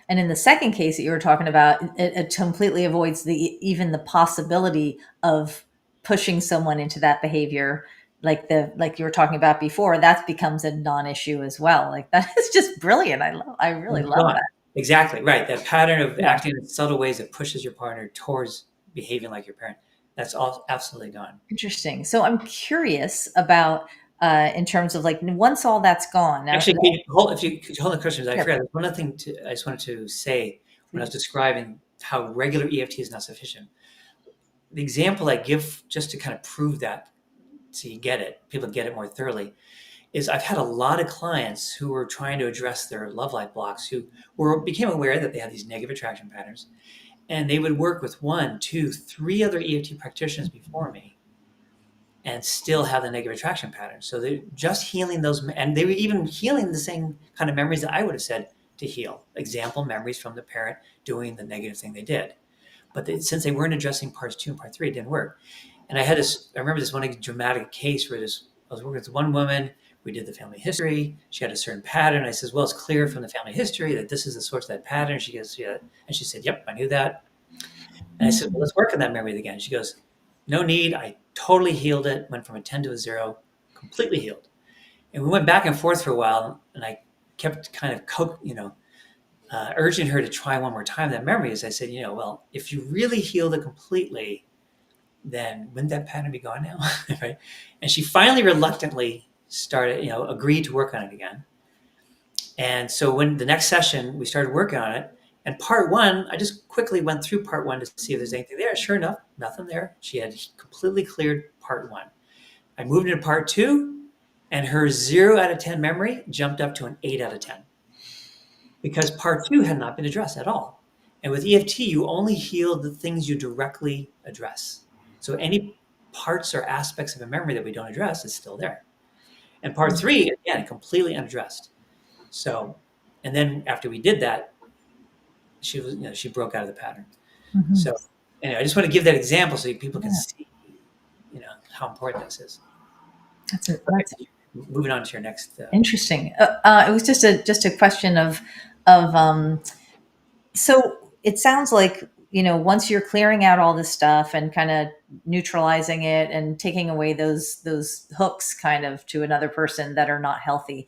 And in the second case that you were talking about, it completely avoids even the possibility of pushing someone into that behavior, like you were talking about before. That becomes a non-issue as well. Like that is just brilliant. I really It's love gone. that. Exactly, right. That pattern of Yeah, acting in subtle ways that pushes your partner towards behaving like your parent, that's all absolutely gone. interesting. So I'm curious about in terms of like once all that's gone. Now, Actually, if you could hold the questions, I sure. forgot. There's one other thing I just wanted to say when I was describing how regular EFT is not sufficient. The example I give just to kind of prove that, so you get it, people get it more thoroughly, is I've had a lot of clients who were trying to address their love life blocks who became aware that they had these negative attraction patterns. And they would work with one, two, three other EFT practitioners before me and still have the negative attraction pattern. So they're just healing those, and they were even healing the same kind of memories that I would have said to heal. Example memories from the parent doing the negative thing they did. But since they weren't addressing parts two and part three, it didn't work. And I remember this one dramatic case where I was working with one woman. We did the family history. She had a certain pattern. I said, well, it's clear from the family history that this is the source of that pattern. She goes, yeah. And she said, yep, I knew that. And I said, well, let's work on that memory again. She goes, no need. I totally healed it, went from a 10 to a 0, completely healed. And we went back and forth for a while, and I kept kind of, urging her to try one more time that memory. As I said, well, if you really healed it completely, then wouldn't that pattern be gone now? Right? And she finally reluctantly started, agreed to work on it again. And so when the next session, we started working on it. And part one, I just quickly went through part one to see if there's anything there. Sure enough, nothing there. She had completely cleared part one. I moved into part two, and her 0 out of 10 memory jumped up to an 8 out of 10 because part two had not been addressed at all. And with EFT, you only heal the things you directly address. So any parts or aspects of a memory that we don't address is still there. And part three, again, completely unaddressed. So, and then after we did that, she broke out of the pattern. Mhm. So anyway, I just want to give that example so people can Yeah, see, how important this is. that's Okay, moving on to your next. interesting. It was just a question of so it sounds like once you're clearing out all this stuff and kind of neutralizing it and taking away those hooks kind of to another person that are not healthy.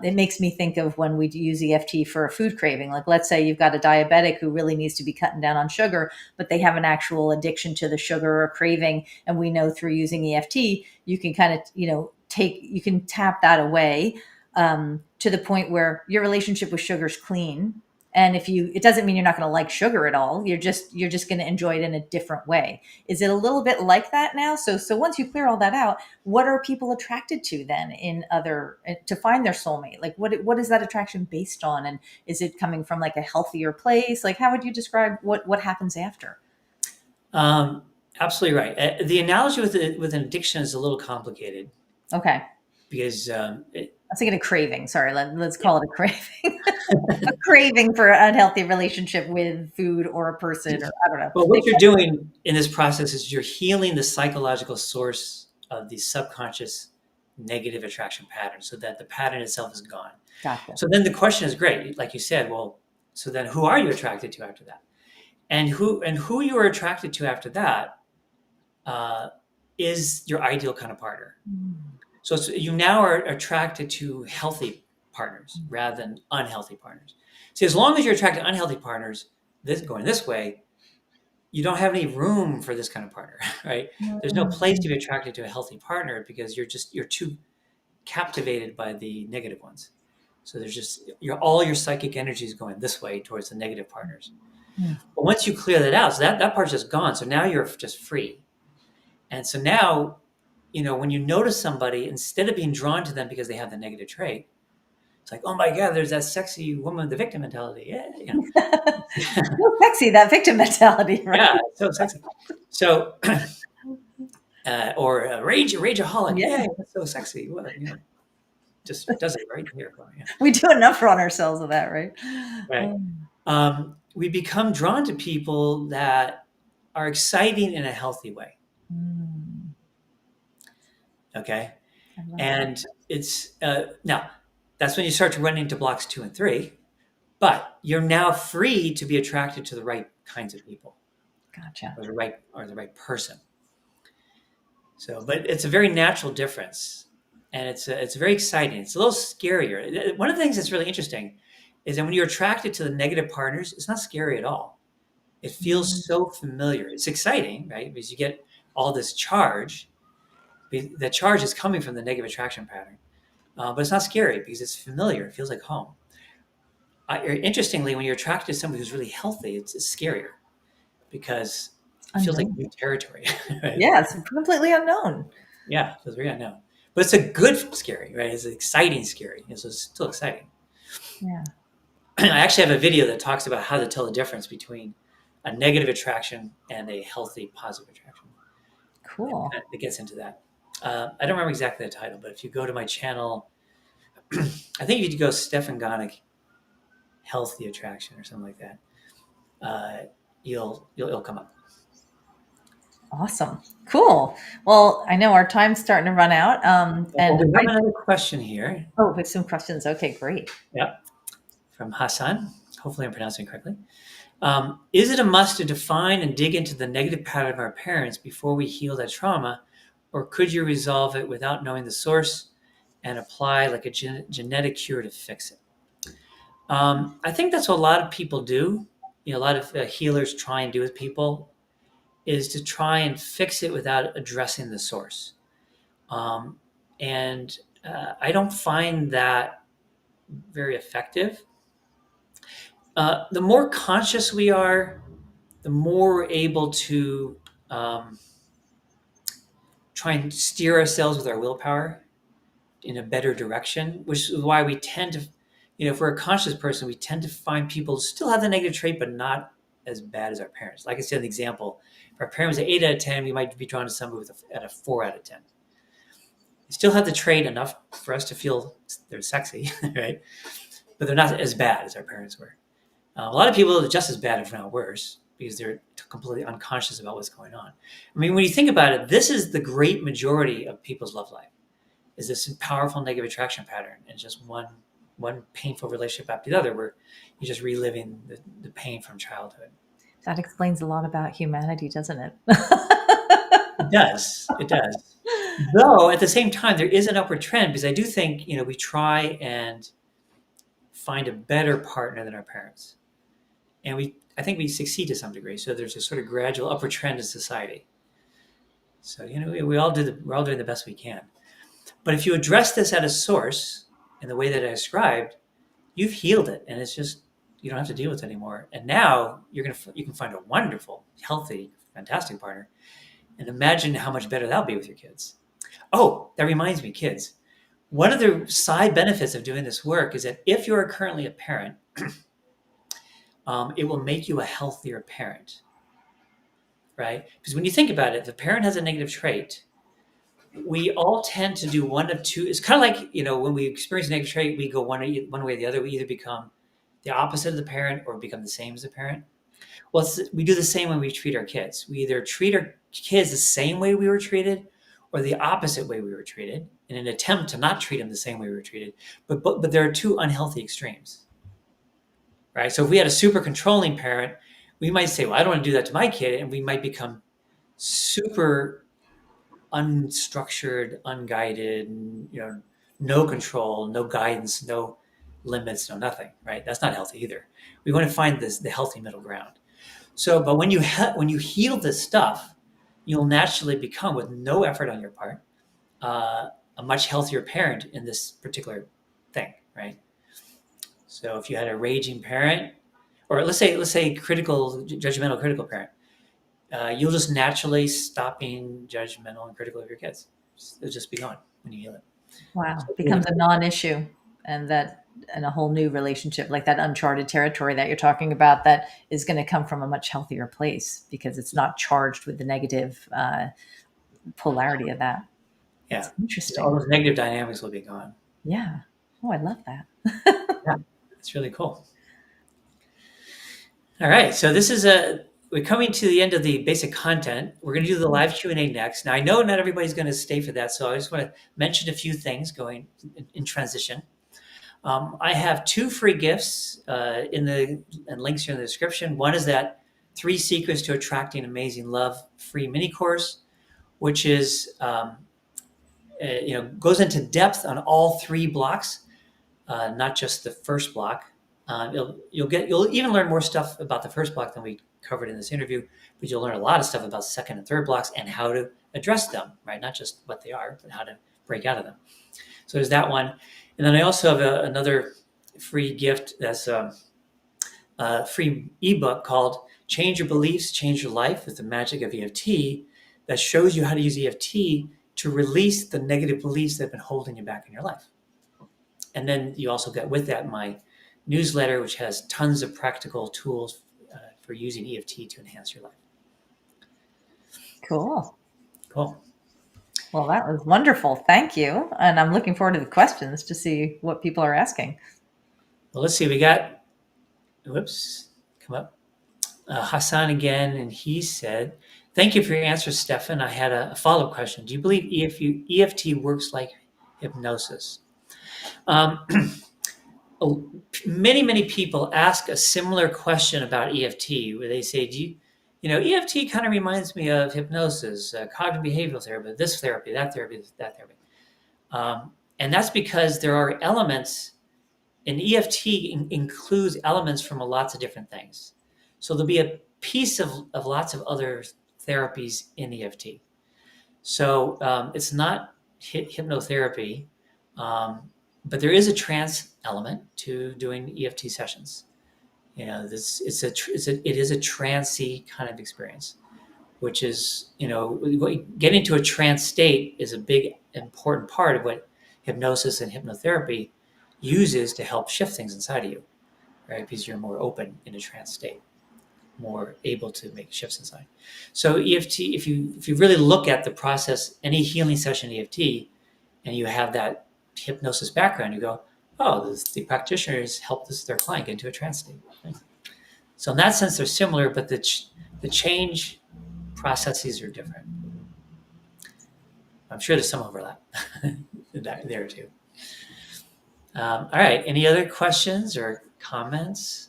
It makes me think of when we use EFT for a food craving. Like, let's say you've got a diabetic who really needs to be cutting down on sugar, but they have an actual addiction to the sugar or craving. And we know through using EFT, you can kind of, you can tap that away to the point where your relationship with sugar is clean. And it doesn't mean you're not going to like sugar at all. You're just going to enjoy it in a different way. Is it a little bit like that now? So once you clear all that out, what are people attracted to then to find their soulmate? Like what is that attraction based on? And is it coming from like a healthier place? Like how would you describe what happens after? Um, Absolutely right. The analogy with an addiction is a little complicated Okay. because I was thinking a craving. Sorry, let's call it a craving. A craving for an unhealthy relationship with food or a person, or I don't know. well, what you're doing in this process is you're healing the psychological source of the subconscious negative attraction pattern, so that the pattern itself is gone. Gotcha. So then the question is great, like you said. Well, so then who are you attracted to after that? And who you are attracted to after that is your ideal kind of partner. So you now are attracted to healthy partners rather than unhealthy partners. See, as long as you're attracted to unhealthy partners, going this way, you don't have any room for this kind of partner, right? There's no place to be attracted to a healthy partner because you're too captivated by the negative ones. So there's just all your psychic energy is going this way towards the negative partners. But once you clear that out, so that part's just gone. So now you're just free. And so now, when you notice somebody, instead of being drawn to them because they have the negative trait, it's like, oh my God, there's that sexy woman with the victim mentality. Yeah, So sexy, that victim mentality, right? yeah, so sexy. So, or rageaholic. Yeah. Yeah, that's so sexy. Well, just does it right here. Yeah. We do enough on ourselves with that, right? Right. We become drawn to people that are exciting in a healthy way. Okay. And it's now that's when you start to run into blocks 2 and 3, but you're now free to be attracted to the right kinds of people. Gotcha. Or the right person. So, but it's a very natural difference, and it's very exciting. It's a little scarier. One of the things that's really interesting is that when you're attracted to the negative partners, it's not scary at all. It feels so familiar. It's exciting, right? Because you get all this charge. The charge is coming from the negative attraction pattern, but it's not scary because it's familiar. It feels like home. Interestingly, when you're attracted to somebody who's really healthy, it's scarier because it feels like new territory. Right? Yeah, it's completely unknown. Yeah, it feels very unknown. But it's a good scary, right? It's an exciting scary. So it's still exciting. Yeah. I actually have a video that talks about how to tell the difference between a negative attraction and a healthy positive attraction. Cool. It gets into that. I don't remember exactly the title, but if you go to my channel, I think if you go Stefan Gonick, healthy attraction or something like that, it'll come up. Awesome. Cool. Well, I know our time's starting to run out. And we have another question here. Oh, with some questions. Okay, great. Yeah. From Hassan. Hopefully I'm pronouncing it correctly. Is it a must to define and dig into the negative pattern of our parents before we heal that trauma, or could you resolve it without knowing the source and apply like a genetic cure to fix it? I think that's what a lot of people do. A lot of healers try and do with people is to try and fix it without addressing the source. And I don't find that very effective. The more conscious we are, the more we're able to try and steer ourselves with our willpower in a better direction, which is why we tend to, if we're a conscious person, we tend to find people who still have the negative trait, but not as bad as our parents. Like I said, an example, if our parents are 8 out of 10, we might be drawn to somebody at a 4 out of 10. They still have the trait enough for us to feel they're sexy, right? But they're not as bad as our parents were. A lot of people are just as bad, if not worse, because they're completely unconscious about what's going on. I mean, when you think about it, this is the great majority of people's love life, is this powerful negative attraction pattern, and just one painful relationship after the other, where you're just reliving the pain from childhood. That explains a lot about humanity, doesn't it? It does. Though at the same time, there is an upward trend, because I do think, we try and find a better partner than our parents. And I think we succeed to some degree. So there's a sort of gradual upward trend in society. So, we're all doing the best we can. But if you address this at a source in the way that I described, you've healed it, and it's just, you don't have to deal with it anymore. And now you can find a wonderful, healthy, fantastic partner. And imagine how much better that'll be with your kids. Oh, that reminds me, kids. One of the side benefits of doing this work is that if you are currently a parent, it will make you a healthier parent, right? Because when you think about it, if a parent has a negative trait, we all tend to do one of two. It's kind of like, when we experience a negative trait, we go one way or the other. We either become the opposite of the parent or become the same as the parent. Well, we do the same when we treat our kids. We either treat our kids the same way we were treated or the opposite way we were treated in an attempt to not treat them the same way we were treated. But there are two unhealthy extremes, right? So if we had a super controlling parent, we might say, well, I don't want to do that to my kid. And we might become super unstructured, unguided, no control, no guidance, no limits, no nothing, right? That's not healthy either. We want to find the healthy middle ground. So, but when you heal this stuff, you'll naturally become, with no effort on your part, a much healthier parent in this particular thing, right? So, if you had a raging parent, or let's say judgmental, critical parent, you'll just naturally stop being judgmental and critical of your kids. It'll just be gone when you heal it. Wow. So, Becomes a non-issue, and a whole new relationship, like that uncharted territory that you're talking about, that is going to come from a much healthier place because it's not charged with the negative polarity of that. yeah, It's all interesting. those negative dynamics will be gone. Yeah. Oh, I love that. Yeah, it's really cool. All right, so we're coming to the end of the basic content. We're going to do the live Q&A next. Now, I know not everybody's going to stay for that, so I just want to mention a few things going in transition. I have 2 free gifts and links here in the description. One is that 3 Secrets to Attracting Amazing Love free mini course, which is goes into depth on all 3 blocks, not just the first block. You'll even learn more stuff about the first block than we covered in this interview, but you'll learn a lot of stuff about second and third blocks and how to address them, right? Not just what they are, but how to break out of them. So there's that one. And then I also have another free gift that's a free ebook called Change Your Beliefs, Change Your Life with the Magic of EFT, that shows you how to use EFT to release the negative beliefs that have been holding you back in your life. And then you also get with that my newsletter, which has tons of practical tools for using EFT to enhance your life. Cool. Cool. Well, that was wonderful. Thank you. And I'm looking forward to the questions to see what people are asking. Well, let's see. We got, come up. Hassan again, and he said, thank you for your answer, Stefan. I had a follow-up question. Do you believe EFT works like hypnosis? Many people ask a similar question about EFT, where they say, EFT kind of reminds me of hypnosis, cognitive behavioral therapy, this therapy, that therapy, that therapy. And that's because there are elements, and EFT includes elements from lots of different things. So there'll be a piece of lots of other therapies in EFT. So it's not hypnotherapy, but there is a trance element to doing EFT sessions. It is a trancey kind of experience, which is, getting to a trance state is a big important part of what hypnosis and hypnotherapy uses to help shift things inside of you, right? Because you're more open in a trance state, more able to make shifts inside. So EFT, if you really look at the process, any healing session EFT, and you have that hypnosis background, you go, oh, the practitioners help their client get into a trance state. Right? So in that sense, they're similar, but the change processes are different. I'm sure there's some overlap there too. All right. Any other questions or comments?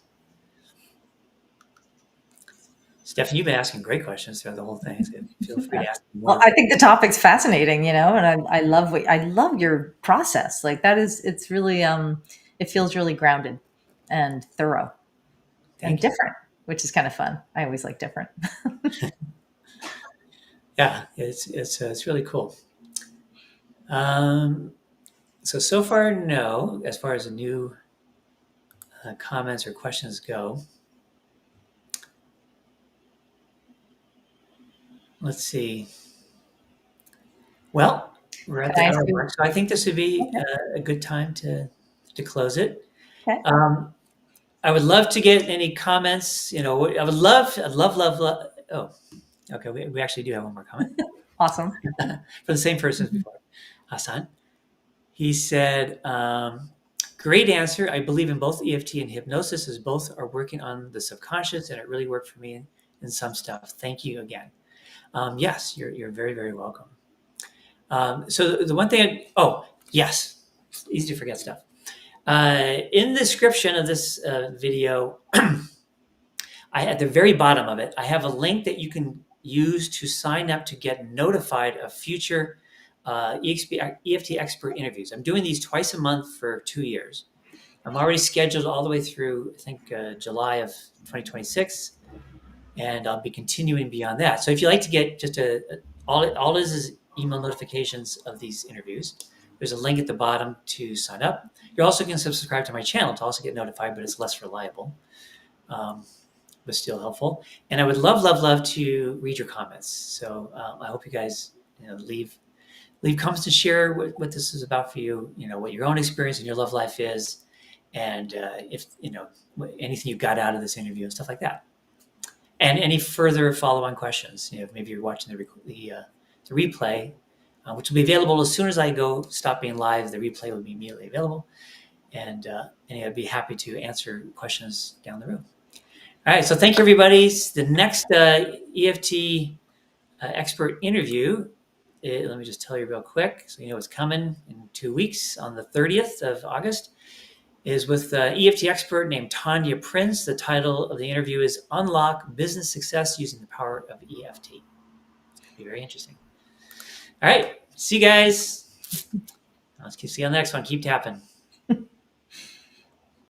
Stefan, you've been asking great questions throughout the whole thing. So feel free to ask more. Well, I think the topic's fascinating, and I love your process. Like it's really, it feels really grounded and thorough and different, which is kind of fun. I always like different. Yeah, it's really cool. So far, no, as far as the new comments or questions go. Let's see. Well, we're at the hour mark, so I think this would be a good time to close it. Okay. I would love to get any comments. I'd love. Oh, okay. We actually do have one more comment. Awesome. For the same person as before, Hassan. He said, great answer. I believe in both EFT and hypnosis, as both are working on the subconscious, and it really worked for me in some stuff. Thank you again. Yes, you're very, very welcome. So the one thing, yes, easy to forget stuff. In the description of this video, at the very bottom of it, I have a link that you can use to sign up to get notified of future EFT expert interviews. I'm doing these twice a month for 2 years. I'm already scheduled all the way through, I think, July of 2026, and I'll be continuing beyond that. So if you like to get just all it is email notifications of these interviews. There's a link at the bottom to sign up. You also can subscribe to my channel to also get notified, but it's less reliable, but still helpful. And I would love, love, love to read your comments. So I hope you guys leave comments to share what this is about for you. What your own experience in your love life is, and if anything you got out of this interview and stuff like that. And any further follow-on questions. Maybe you're watching the replay, which will be available as soon as I stop being live. The replay will be immediately available, and I'd be happy to answer questions down the road. All right, so thank you, everybody. The next EFT expert interview, let me just tell you real quick, so you know it's coming in 2 weeks on the 30th of August, is with an EFT expert named Tanya Prince. The title of the interview is Unlock Business Success Using the Power of EFT. It's going to be very interesting. All right, see you guys. Let's see you on the next one. Keep tapping.